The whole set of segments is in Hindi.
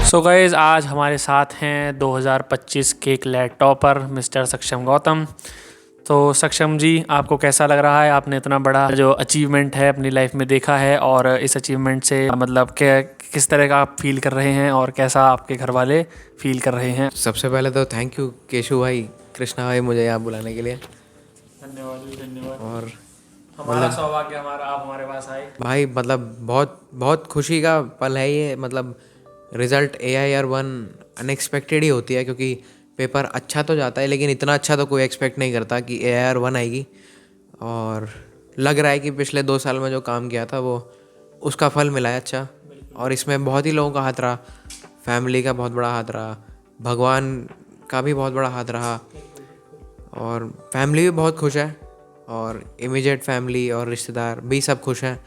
सो गाइज़ आज हमारे साथ हैं 2025 के एक लैट टॉपर मिस्टर सक्षम गौतम। तो सक्षम जी, आपको कैसा लग रहा है? आपने इतना बड़ा जो अचीवमेंट है अपनी लाइफ में देखा है, और इस अचीवमेंट से मतलब किस तरह का आप फील कर रहे हैं और कैसा आपके घर वाले फील कर रहे हैं? सबसे पहले तो थैंक यू केशु भाई, कृष्णा भाई, मुझे यहाँ बुलाने के लिए। धन्यवाद जी, धन्यवाद। और हमारा सौभाग्य आप हमारे पास आए। भाई मतलब बहुत बहुत खुशी का पल है ये। मतलब रिज़ल्ट AIR-1 अनएक्सपेक्टेड ही होती है, क्योंकि पेपर अच्छा तो जाता है लेकिन इतना अच्छा तो कोई एक्सपेक्ट नहीं करता कि AIR-1 आएगी। और लग रहा है कि पिछले 2 साल में जो काम किया था वो उसका फल मिला है अच्छा। और इसमें बहुत ही लोगों का हाथ रहा, फैमिली का बहुत बड़ा हाथ रहा, भगवान का भी बहुत बड़ा हाथ रहा, और फैमिली भी बहुत खुश है, और इमीडिएट फैमिली और रिश्तेदार भी सब खुश हैं,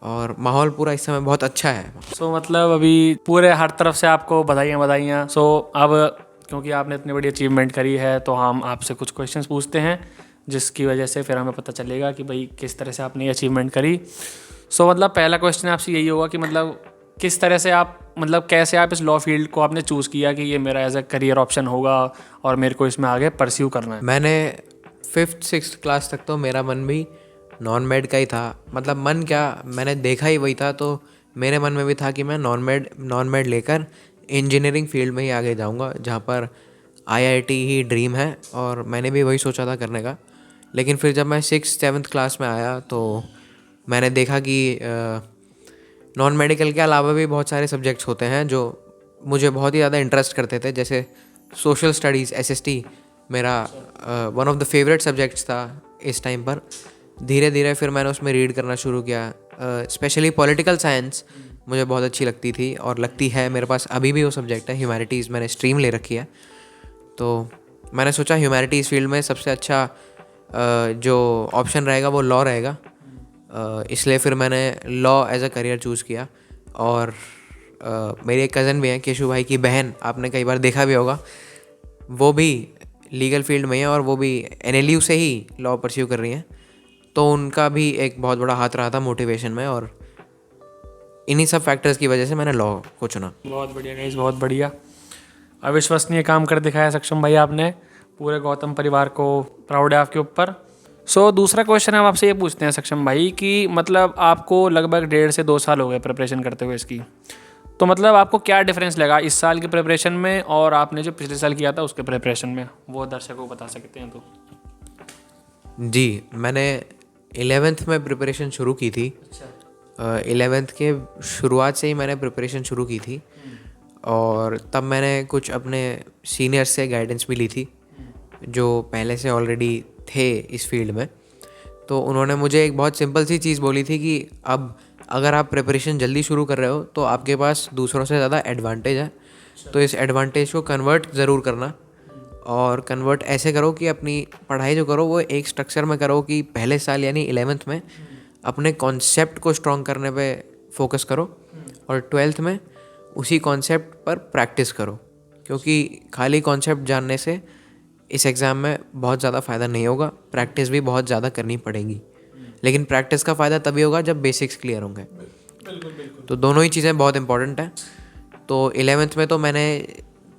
और माहौल पूरा इस समय बहुत अच्छा है। सो मतलब अभी पूरे हर तरफ से आपको बधाइयाँ बधाइयाँ। सो अब क्योंकि आपने इतनी बड़ी अचीवमेंट करी है तो हम आपसे कुछ क्वेश्चंस पूछते हैं, जिसकी वजह से फिर हमें पता चलेगा कि भाई किस तरह से आपने ये अचीवमेंट करी। सो मतलब पहला क्वेश्चन आपसे यही होगा कि मतलब किस तरह से आप मतलब कैसे आप इस लॉ फील्ड को आपने चूज़ किया कि ये मेरा एज अ करियर ऑप्शन होगा और मेरे को इसमें आगे परस्यू करना है? मैंने 5th-6th क्लास तक तो मेरा मन भी नॉन मेड का ही था। मतलब मन क्या, मैंने देखा ही वही था, तो मेरे मन में भी था कि मैं नॉन मेड लेकर इंजीनियरिंग फील्ड में ही आगे जाऊंगा, जहाँ पर IIT ही ड्रीम है, और मैंने भी वही सोचा था करने का। लेकिन फिर जब मैं 6th-7th क्लास में आया तो मैंने देखा कि नॉन मेडिकल के अलावा भी बहुत सारे सब्जेक्ट्स होते हैं जो मुझे बहुत ही ज़्यादा इंटरेस्ट करते थे। जैसे सोशल स्टडीज़, SST मेरा one of the favourite subjects था इस टाइम पर। धीरे धीरे फिर मैंने उसमें रीड करना शुरू किया। स्पेशली पॉलिटिकल साइंस मुझे बहुत अच्छी लगती थी और लगती है, मेरे पास अभी भी वो सब्जेक्ट है। ह्यूमैनिटीज़ मैंने स्ट्रीम ले रखी है, तो मैंने सोचा ह्यूमैनिटीज़ फील्ड में सबसे अच्छा जो ऑप्शन रहेगा वो लॉ रहेगा। इसलिए फिर मैंने law as a career choose किया। और मेरी एक कज़न भी है, केशु भाई की बहन, आपने कई बार देखा भी होगा, वो भी लीगल फील्ड में है और वो भी NLU से ही लॉ परस्यू कर रही हैं। तो उनका भी एक बहुत बड़ा हाथ रहा था मोटिवेशन में, और इन्हीं सब फैक्टर्स की वजह से मैंने लॉ को चुना। बहुत बढ़िया गाइस, बहुत बढ़िया। अविश्वसनीय काम कर दिखाया सक्षम भाई आपने। पूरे गौतम परिवार को प्राउड है आपके ऊपर। सो दूसरा क्वेश्चन हम आपसे ये पूछते हैं सक्षम भाई कि मतलब आपको लगभग 1.5 से 2 साल हो गए प्रिपरेशन करते हुए इसकी, तो मतलब आपको क्या डिफरेंस लगा इस साल की प्रिपरेशन में और आपने जो पिछले साल किया था उसके प्रिपरेशन में, वो दर्शकों को बता सकते हैं तो? जी, मैंने 11th में प्रिपरेशन शुरू की थी। 11th के शुरुआत से ही मैंने प्रिपरेशन शुरू की थी, और तब मैंने कुछ अपने सीनियर्स से गाइडेंस भी ली थी जो पहले से ऑलरेडी थे इस फील्ड में। तो उन्होंने मुझे एक बहुत सिंपल सी चीज़ बोली थी कि अब अगर आप प्रिपरेशन जल्दी शुरू कर रहे हो तो आपके पास दूसरों से ज़्यादा एडवांटेज है, तो इस एडवांटेज को कन्वर्ट ज़रूर करना। और कन्वर्ट ऐसे करो कि अपनी पढ़ाई जो करो वो एक स्ट्रक्चर में करो, कि पहले साल यानी 11th में अपने कॉन्सेप्ट को स्ट्रॉन्ग करने पे फोकस करो, और 12th में उसी कॉन्सेप्ट पर प्रैक्टिस करो, क्योंकि खाली कॉन्सेप्ट जानने से इस एग्ज़ाम में बहुत ज़्यादा फ़ायदा नहीं होगा। प्रैक्टिस भी बहुत ज़्यादा करनी पड़ेगी, लेकिन प्रैक्टिस का फ़ायदा तभी होगा जब बेसिक्स क्लियर होंगे। तो दोनों ही चीज़ें बहुत इंपॉर्टेंट हैं। तो 11th में तो मैंने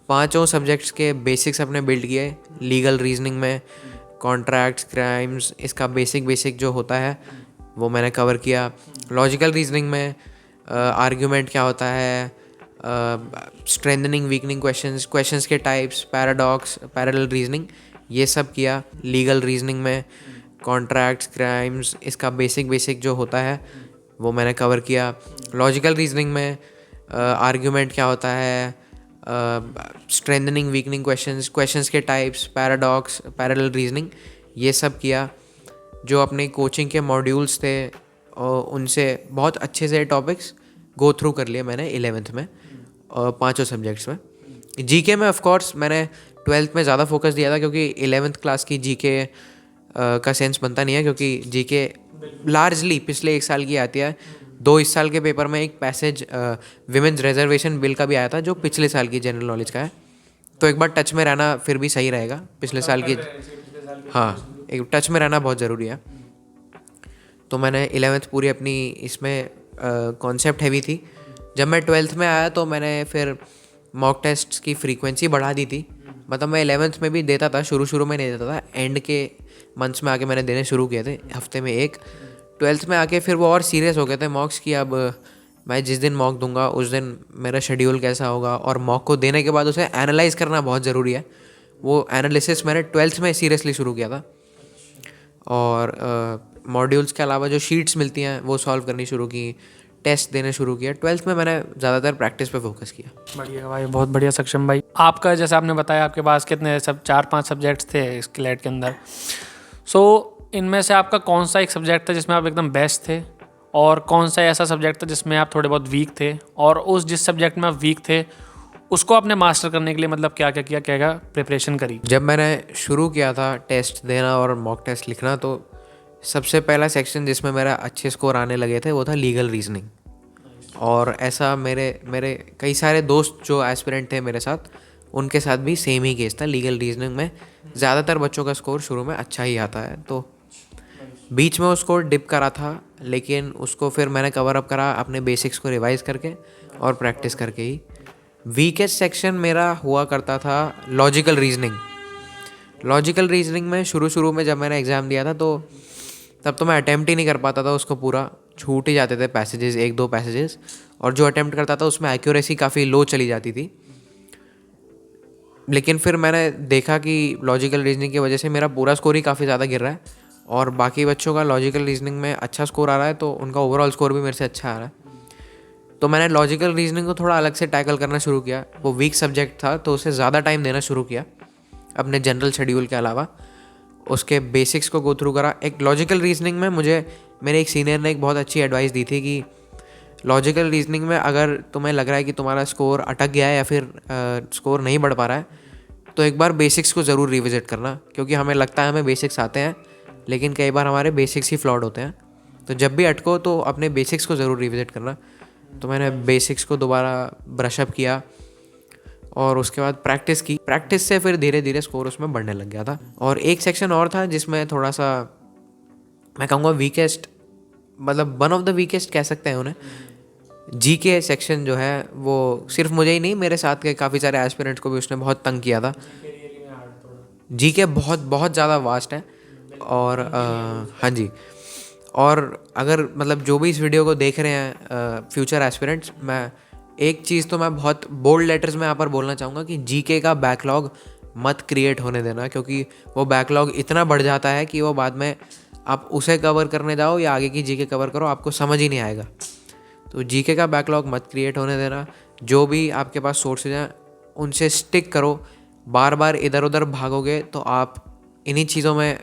5 सब्जेक्ट्स के बेसिक्स अपने बिल्ड किए। लीगल रीजनिंग में कॉन्ट्रैक्ट्स, क्राइम्स, इसका बेसिक जो होता है वो मैंने कवर किया। लॉजिकल रीजनिंग में आर्ग्यूमेंट क्या होता है, स्ट्रेंथनिंग वीकनिंग क्वेश्चंस के टाइप्स, पैराडॉक्स, पैरेलल रीजनिंग, ये सब किया। लीगल रीजनिंग में कॉन्ट्रैक्ट्स, क्राइम्स, इसका बेसिक जो होता है वो मैंने कवर किया। लॉजिकल रीजनिंग में आर्ग्यूमेंट क्या होता है, स्ट्रेंथनिंग वीकनिंग क्वेश्चंस के टाइप्स, पैराडॉक्स, पैरेलल रीजनिंग, ये सब किया। जो अपने कोचिंग के मॉड्यूल्स थे और उनसे बहुत अच्छे से टॉपिक्स गो थ्रू कर लिए मैंने 11th में, और 5 सब्जेक्ट्स में। GK में ऑफ कोर्स मैंने 12th में ज़्यादा फोकस दिया था, क्योंकि 11th क्लास की GK का सेंस बनता नहीं है, क्योंकि GK लार्जली पिछले 1 साल की आती है। 2 इस साल के पेपर में एक पैसेज विमेंस रिजर्वेशन बिल का भी आया था जो पिछले साल की जनरल नॉलेज का है, तो एक बार टच में रहना फिर भी सही रहेगा पिछले साल की। हाँ, एक टच में रहना बहुत ज़रूरी है। तो मैंने 11th पूरी अपनी इसमें कॉन्सेप्ट हैवी थी। जब मैं 12th में आया तो मैंने फिर मॉक टेस्ट्स की फ्रीक्वेंसी बढ़ा दी थी। मतलब मैं 11th में भी देता था, शुरू में नहीं देता था, एंड के मंथ्स में आके मैंने देने शुरू किए थे, हफ्ते में एक। 12th में आके फिर वो और सीरियस हो गए थे मॉक्स की, अब मैं जिस दिन मॉक दूंगा उस दिन मेरा शेड्यूल कैसा होगा, और मॉक को देने के बाद उसे एनालाइज करना बहुत ज़रूरी है। वो एनालिसिस मैंने 12th में सीरियसली शुरू किया था। और मॉड्यूल्स के अलावा जो शीट्स मिलती हैं वो सॉल्व करनी शुरू की, टेस्ट देने शुरू किया। 12th में मैंने ज़्यादातर प्रैक्टिस पे फोकस किया। बढ़िया भाई, बहुत बढ़िया सक्षम भाई। आपका जैसे आपने बताया आपके पास कितने 4-5 सब्जेक्ट्स थे इस क्लेट के अंदर, सो इनमें से आपका कौन सा एक सब्जेक्ट था जिसमें आप एकदम बेस्ट थे, और कौन सा ऐसा सब्जेक्ट था जिसमें आप थोड़े बहुत वीक थे, और उस जिस सब्जेक्ट में आप वीक थे उसको आपने मास्टर करने के लिए मतलब क्या क्या किया, क्या क्या प्रिपरेशन करी? जब मैंने शुरू किया था टेस्ट देना और मॉक टेस्ट लिखना, तो सबसे पहला सेक्शन जिसमें मेरा अच्छे स्कोर आने लगे थे वो था लीगल रीजनिंग। और ऐसा मेरे कई सारे दोस्त जो एस्पिरेंट थे मेरे साथ, उनके साथ भी सेम ही केस था। लीगल रीजनिंग में ज़्यादातर बच्चों का स्कोर शुरू में अच्छा ही आता है, तो बीच में वो स्कोर डिप करा था, लेकिन उसको फिर मैंने कवर अप करा अपने बेसिक्स को रिवाइज करके और प्रैक्टिस करके ही। वीकेस्ट सेक्शन मेरा हुआ करता था लॉजिकल रीजनिंग में शुरू में जब मैंने एग्ज़ाम दिया था तो तब तो मैं अटैम्प्ट ही नहीं कर पाता था उसको पूरा, छूट ही जाते थे पैसेजेस, 1-2 पैसेजेस, और जो अटैम्प्ट करता था उसमें एक्यूरेसी काफ़ी लो चली जाती थी। लेकिन फिर मैंने देखा कि लॉजिकल रीजनिंग की वजह से मेरा पूरा स्कोर ही काफ़ी ज़्यादा गिर रहा है, और बाकी बच्चों का लॉजिकल रीजनिंग में अच्छा स्कोर आ रहा है, तो उनका ओवरऑल स्कोर भी मेरे से अच्छा आ रहा है। तो मैंने लॉजिकल रीजनिंग को थोड़ा अलग से टैकल करना शुरू किया। वो वीक सब्जेक्ट था तो उसे ज़्यादा टाइम देना शुरू किया अपने जनरल शेड्यूल के अलावा, उसके बेसिक्स को गो थ्रू करा। एक लॉजिकल रीजनिंग में मुझे मेरे एक सीनियर ने एक बहुत अच्छी एडवाइस दी थी कि लॉजिकल रीजनिंग में अगर तुम्हें लग रहा है कि तुम्हारा स्कोर अटक गया है या फिर स्कोर नहीं बढ़ पा रहा है, तो एक बार बेसिक्स को ज़रूर रिविजिट करना, क्योंकि हमें लगता है हमें बेसिक्स आते हैं, लेकिन कई बार हमारे बेसिक्स ही फ्लॉड होते हैं। तो जब भी अटको तो अपने बेसिक्स को ज़रूर रिविजिट करना। तो मैंने बेसिक्स को दोबारा ब्रशअप किया और उसके बाद प्रैक्टिस की। प्रैक्टिस से फिर धीरे धीरे स्कोर उसमें बढ़ने लग गया था। और एक सेक्शन और था जिसमें थोड़ा सा मैं कहूँगा वीकेस्ट, मतलब वन ऑफ द वीकेस्ट कह सकते हैं उन्हें। जीके सेक्शन जो है वो सिर्फ मुझे ही नहीं, मेरे साथ के काफ़ी सारे एस्पिरेंट्स को भी उसने बहुत तंग किया था। जीके बहुत बहुत ज़्यादा वास्ट है। और हाँ जी, और अगर मतलब जो भी इस वीडियो को देख रहे हैं फ्यूचर एस्पिरेंट्स, मैं एक चीज़ तो मैं बहुत बोल्ड लेटर्स में यहाँ पर बोलना चाहूँगा कि जीके का बैकलॉग मत क्रिएट होने देना, क्योंकि वो बैकलॉग इतना बढ़ जाता है कि वो बाद में आप उसे कवर करने जाओ या आगे की जीके कवर करो, आपको समझ ही नहीं आएगा। तो जीके का बैकलॉग मत क्रिएट होने देना। जो भी आपके पास सोर्सेज हैं उनसे स्टिक करो। बार बार इधर उधर भागोगे तो आप इन्हीं चीज़ों में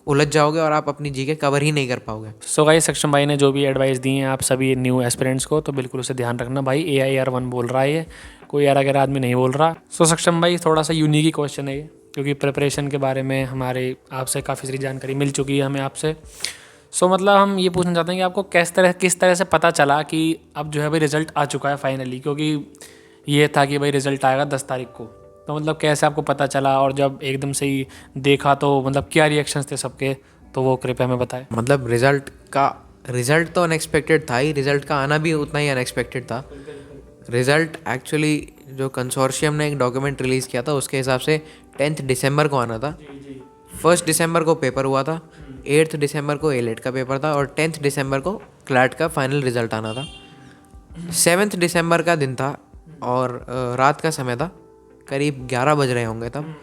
उलझ जाओगे और आप अपनी जीके कवर ही नहीं कर पाओगे। सो गाइस, सक्षम भाई ने जो भी एडवाइस दी है आप सभी न्यू एस्पिरेंट्स को, तो बिल्कुल उसे ध्यान रखना भाई। AIR1 बोल रहा है ये, कोई यार अगर आदमी नहीं बोल रहा। सो सक्षम भाई, थोड़ा सा यूनिक ही क्वेश्चन है ये, क्योंकि प्रिपरेशन के बारे में हमारे आपसे काफ़ी सारी जानकारी मिल चुकी है हमें आपसे। सो मतलब हम ये पूछना चाहते हैं कि आपको किस तरह से पता चला कि अब जो है भाई रिज़ल्ट आ चुका है फाइनली, क्योंकि ये था कि भाई रिज़ल्ट आएगा 10 तारीख को, तो मतलब कैसे आपको पता चला, और जब एकदम से ही देखा तो मतलब क्या रिएक्शंस थे सबके, तो वो कृपया हमें बताएं। मतलब रिज़ल्ट तो अनएक्सपेक्टेड था ही, रिज़ल्ट का आना भी उतना ही अनएक्सपेक्टेड था। रिज़ल्ट एक्चुअली जो कंसोर्शियम ने एक डॉक्यूमेंट रिलीज़ किया था उसके हिसाब से 10 दिसंबर को आना था। 1 दिसंबर को पेपर हुआ था, 8 दिसंबर को एलेट का पेपर था, और 10 दिसंबर को क्लैट का फाइनल रिज़ल्ट आना था। 7 दिसंबर का दिन था और रात का समय था, करीब 11 बज रहे होंगे तब।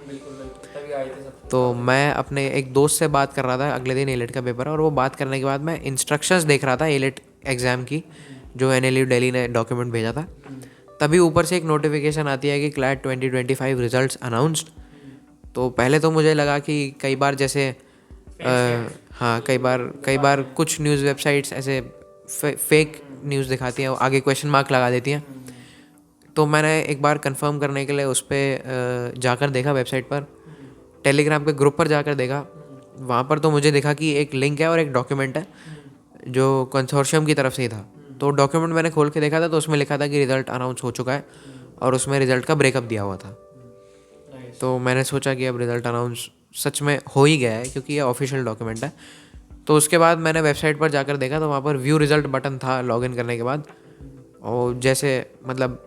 तो मैं अपने एक दोस्त से बात कर रहा था, अगले दिन एलेट का पेपर है, और वो बात करने के बाद मैं इंस्ट्रक्शंस देख रहा था एलेट एग्ज़ाम की, जो NLU दिल्ली ने डॉक्यूमेंट भेजा था। तभी ऊपर से एक नोटिफिकेशन आती है कि क्लैट 2025 रिजल्ट्स अनाउंस्ड। तो पहले तो मुझे लगा कि कई बार जैसे हाँ, कई बार कुछ न्यूज़ वेबसाइट्स ऐसे फेक न्यूज़ दिखाती हैं, आगे क्वेश्चन मार्क लगा देती हैं। तो मैंने एक बार कंफर्म करने के लिए उस पर जाकर देखा, वेबसाइट पर, टेलीग्राम के ग्रुप पर जाकर देखा। वहाँ पर तो मुझे देखा कि एक लिंक है और एक डॉक्यूमेंट है जो कंसोर्शियम की तरफ से ही था। तो डॉक्यूमेंट मैंने खोल के देखा था तो उसमें लिखा था कि रिज़ल्ट अनाउंस हो चुका है, और उसमें रिज़ल्ट का ब्रेकअप दिया हुआ था। तो मैंने सोचा कि अब रिज़ल्ट अनाउंस सच में हो ही गया है, क्योंकि ये ऑफिशियल डॉक्यूमेंट है। तो उसके बाद मैंने वेबसाइट पर जाकर देखा तो वहाँ पर व्यू रिज़ल्ट बटन था लॉगिन करने के बाद, और जैसे मतलब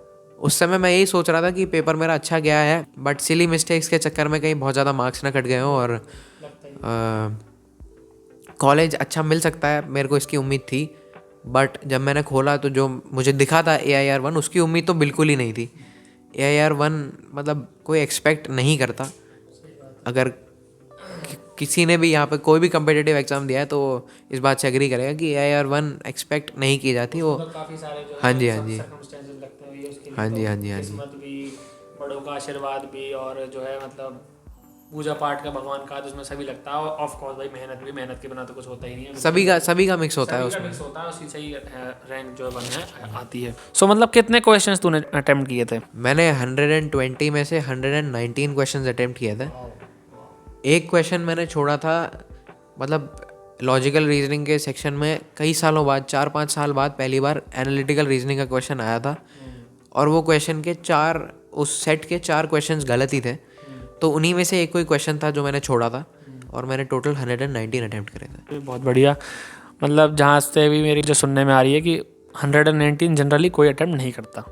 उस समय मैं यही सोच रहा था कि पेपर मेरा अच्छा गया है, बट सिली मिस्टेक्स के चक्कर में कहीं बहुत ज़्यादा मार्क्स ना कट गए हों और कॉलेज अच्छा मिल सकता है, मेरे को इसकी उम्मीद थी। बट जब मैंने खोला तो जो मुझे दिखा था AIR-1, उसकी उम्मीद तो बिल्कुल ही नहीं थी। AIR-1 मतलब कोई एक्सपेक्ट नहीं करता। अगर किसी ने भी यहाँ पे कोई भी कम्पिटिटिव एग्जाम दिया है तो इस बात से एग्री करेगा कि AIR-1 एक्सपेक्ट नहीं की जाती वो। काफी सारे जो हाँ है जी, हाँ जी, circumstances लगते हैं ये उसके लिए, हाँ जी, तो हाँ जी, हाँ जी। किस्मत भी, बड़ों का आशीर्वाद भी, और जो है मतलब पूजा पाठ का, भगवान का, जिसमें सभी लगता है। ऑफ कोर्स भाई मेहनत भी, मेहनत के बिना तो कुछ होता ही नहीं है। सभी का मिक्स होता है सभी का उसमें। मिक्स होता है, उसी से ही रैंक जो बन है आती है। सो मतलब कितने क्वेश्चंस तूने अटेम्प्ट किए थे? मैंने 120 में से 119 क्वेश्चंस अटेम्प्ट किए थे। एक क्वेश्चन मैंने छोड़ा था, मतलब लॉजिकल रीजनिंग के सेक्शन में कई सालों बाद, 4-5 साल बाद पहली बार एनालिटिकल रीजनिंग का क्वेश्चन आया था, और वो क्वेश्चन के उस सेट के 4 क्वेश्चंस गलत ही थे। तो उन्हीं में से एक कोई क्वेश्चन था जो मैंने छोड़ा था, और मैंने टोटल 119 अटेम्प्ट करे थे। बहुत बढ़िया। मतलब जहाँ से भी मेरी जो सुनने में आ रही है कि 119 जनरली कोई अटेम्प्ट नहीं करता।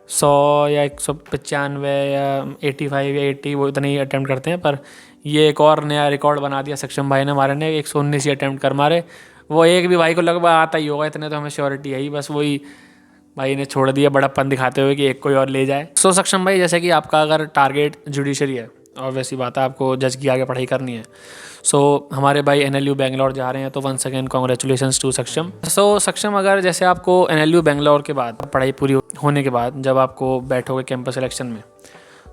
100 या 195 या 85 या 80 वो इतने ही अटेम्प्ट करते हैं। पर ये एक और नया रिकॉर्ड बना दिया सक्षम भाई ने हमारे ने, 119 ही अटेम्प्ट कर मारे। वो एक भी भाई को लगभग आता ही होगा, इतने तो हमें श्योरिटी है ही। बस वही भाई ने छोड़ दिया बड़प्पन दिखाते हुए कि एक कोई और ले जाए। सो सक्षम भाई, जैसे कि आपका अगर टारगेट जुडिशरी है और वैसी बात है आपको जज की आगे पढ़ाई करनी है, सो हमारे भाई NLU बेंगलोर जा रहे हैं, तो वंस अगेन कॉन्ग्रेचुलेशंस टू सक्षम। सो सक्षम, अगर जैसे आपको NLU बेंगलोर के बाद, पढ़ाई पूरी होने के बाद जब आपको बैठोगे कैंपस सिलेक्शन में,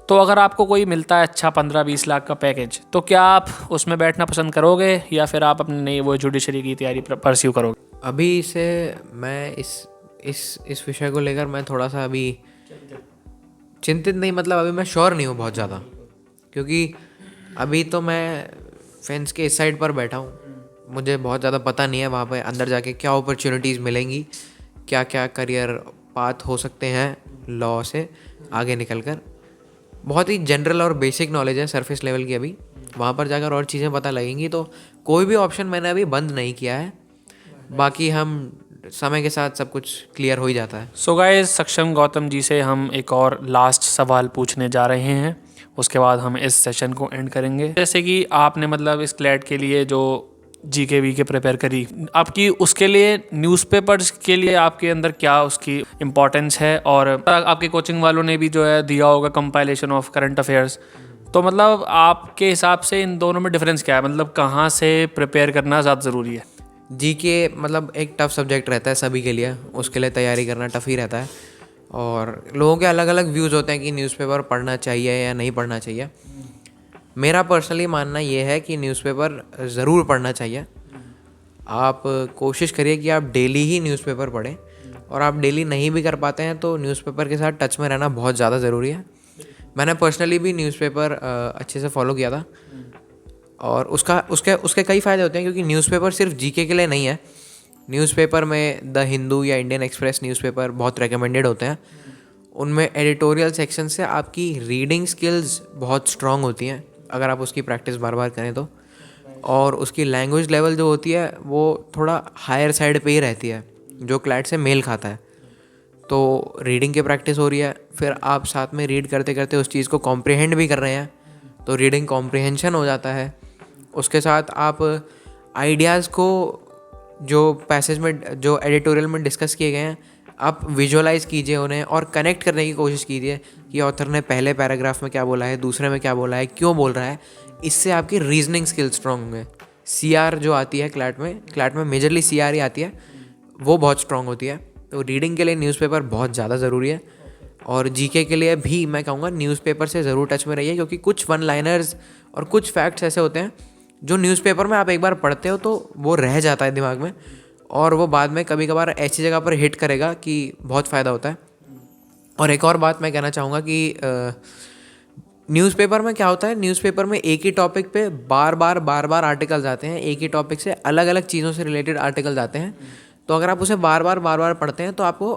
तो अगर आपको कोई मिलता है अच्छा 15-20 लाख का पैकेज, तो क्या आप उसमें बैठना पसंद करोगे या फिर आप अपनी नई वो जुडिशरी की तैयारी परस्यू करोगे? अभी से मैं इस विषय को लेकर मैं थोड़ा सा अभी चिंतित नहीं, मतलब अभी मैं श्योर नहीं हूँ बहुत ज़्यादा, क्योंकि अभी तो मैं फेंस के इस साइड पर बैठा हूँ। मुझे बहुत ज़्यादा पता नहीं है वहाँ पे अंदर जाके क्या अपॉर्चुनिटीज़ मिलेंगी, क्या क्या करियर पाथ हो सकते हैं लॉ से आगे निकल कर। बहुत ही जनरल और बेसिक नॉलेज है, सरफेस लेवल की। अभी वहाँ पर जाकर और चीज़ें पता लगेंगी, तो कोई भी ऑप्शन मैंने अभी बंद नहीं किया है। बाकी हम समय के साथ सब कुछ क्लियर हो ही जाता है। सो गाइस, सक्षम गौतम जी से हम एक और लास्ट सवाल पूछने जा रहे हैं, उसके बाद हम इस सेशन को एंड करेंगे। जैसे कि आपने मतलब इस क्लैट के लिए जो GK VK प्रिपेयर करी, आपकी उसके लिए न्यूज़पेपर्स के लिए आपके अंदर क्या उसकी इम्पोर्टेंस है, और आपके कोचिंग वालों ने भी जो है दिया होगा कंपाइलेशन ऑफ करंट अफेयर्स, तो मतलब आपके हिसाब से इन दोनों में डिफरेंस क्या है? मतलब कहाँ से प्रिपेयर करना ज़्यादा ज़रूरी है? GK मतलब एक टफ सब्जेक्ट रहता है सभी के लिए, उसके लिए तैयारी करना टफ ही रहता है, और लोगों के अलग अलग व्यूज़ होते हैं कि न्यूज़पेपर पढ़ना चाहिए या नहीं पढ़ना चाहिए। मेरा पर्सनली मानना ये है कि न्यूज़पेपर ज़रूर पढ़ना चाहिए। आप कोशिश करिए कि आप डेली ही न्यूज़पेपर पढ़ें, और आप डेली नहीं भी कर पाते हैं तो न्यूज़पेपर के साथ टच में रहना बहुत ज़्यादा ज़रूरी है। मैंने पर्सनली भी न्यूज़पेपर अच्छे से फॉलो किया था, और उसके कई फ़ायदे होते हैं, क्योंकि न्यूज़पेपर सिर्फ GK के लिए नहीं है। न्यूज़पेपर में द हिंदू या इंडियन एक्सप्रेस न्यूज़पेपर बहुत रिकमेंडेड होते हैं। उनमें एडिटोरियल सेक्शन से आपकी रीडिंग स्किल्स बहुत स्ट्रॉन्ग होती हैं अगर आप उसकी प्रैक्टिस बार बार करें तो, और उसकी लैंग्वेज लेवल जो होती है वो थोड़ा हायर साइड पे ही रहती है, जो क्लैट से मेल खाता है। तो रीडिंग की प्रैक्टिस हो रही है, फिर आप साथ में रीड करते करते उस चीज़ को कॉम्प्रिहेंड भी कर रहे हैं, तो रीडिंग कॉम्प्रिहेंशन हो जाता है। उसके साथ आप आइडियाज़ को जो पैसेज में, जो एडिटोरियल में डिस्कस किए गए हैं, आप विजुअलाइज कीजिए उन्हें, और कनेक्ट करने की कोशिश कीजिए कि ऑथर ने पहले पैराग्राफ में क्या बोला है, दूसरे में क्या बोला है, क्यों बोल रहा है। इससे आपकी रीजनिंग स्किल्स स्ट्रॉन्ग होंगे। CR जो आती है क्लैट में मेजरली CR ही आती है, वो बहुत स्ट्रॉन्ग होती है। तो रीडिंग के लिए न्यूज़पेपर बहुत ज़्यादा ज़रूरी है, और GK के लिए भी मैं कहूँगा न्यूज़पेपर से ज़रूर टच में रहिए, क्योंकि कुछ वन लाइनर्स और कुछ फैक्ट्स ऐसे होते हैं जो न्यूज़पेपर में आप एक बार पढ़ते हो तो वो रह जाता है दिमाग में, और वो बाद में कभी कभार ऐसी जगह पर हिट करेगा कि बहुत फ़ायदा होता है। और एक और बात मैं कहना चाहूँगा कि न्यूज़पेपर में क्या होता है, न्यूज़पेपर में एक ही टॉपिक पे बार बार आर्टिकल्स आते हैं, एक ही टॉपिक से अलग अलग चीज़ों से रिलेटेड आर्टिकल्स आते हैं। तो अगर आप उसे बार बार पढ़ते हैं तो आपको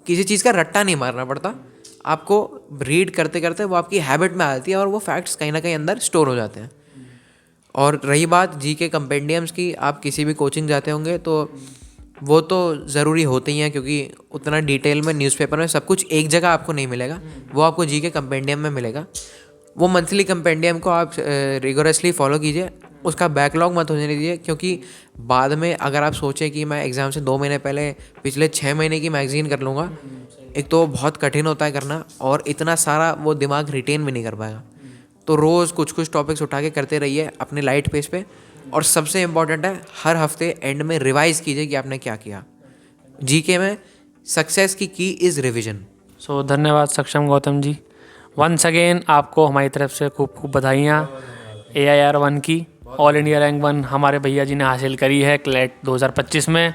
किसी चीज़ का रट्टा नहीं मारना पड़ता, आपको रीड करते करते वो आपकी हैबिट में आती है, और वो फैक्ट्स कहीं ना कहीं अंदर स्टोर हो जाते हैं। और रही बात GK कंपेंडियम्स की, आप किसी भी कोचिंग जाते होंगे तो वो तो ज़रूरी होते ही हैं, क्योंकि उतना डिटेल में न्यूज़पेपर में सब कुछ एक जगह आपको नहीं मिलेगा, वो आपको जीके कंपेंडियम में मिलेगा। वो मंथली कंपेंडियम को आप रिगोरसली फॉलो कीजिए, उसका बैकलॉग मत होने दीजिए, क्योंकि बाद में अगर आप सोचें कि मैं एग्ज़ाम से 2 महीने पहले पिछले 6 महीने की मैगज़ीन कर लूँगा, एक तो बहुत कठिन होता है करना, और इतना सारा वो दिमाग रिटेन भी नहीं कर पाएगा। तो रोज़ कुछ कुछ टॉपिक्स उठा के करते रहिए अपने लाइट पेज पे, और सबसे इम्पॉर्टेंट है हर हफ्ते एंड में रिवाइज़ कीजिए कि आपने क्या किया। जीके में सक्सेस की इज़ रिविजन। सो धन्यवाद सक्षम गौतम जी। वंस अगेन आपको हमारी तरफ से खूब खूब बधाइयाँ AIR 1 की। ऑल इंडिया रैंक 1 हमारे भैया जी ने हासिल करी है क्लैट 2025 में।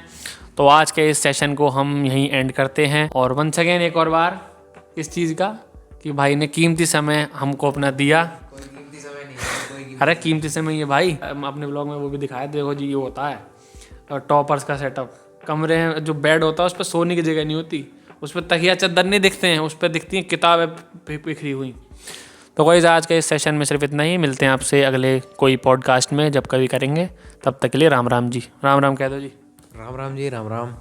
तो आज के इस सेशन को हम यहीं एंड करते हैं, और वंस अगेन एक और बार इस चीज़ का कि भाई ने कीमती समय हमको अपना दिया। अरे कीमती समय ये भाई अपने ब्लॉग में वो भी दिखाया, देखो जी ये होता है और टॉपर्स का सेटअप। कमरे में जो बेड होता है उस पर सोने की जगह नहीं होती, उस पर तकिया चद्दर नहीं दिखते हैं, उस पर दिखती हैं किताबें बिखरी हुई। तो गाइस आज के इस सेशन में सिर्फ इतना ही। मिलते हैं आपसे अगले कोई पॉडकास्ट में, जब कभी करेंगे। तब तक के लिए राम राम जी। राम राम कह दो जी। राम राम जी, राम राम।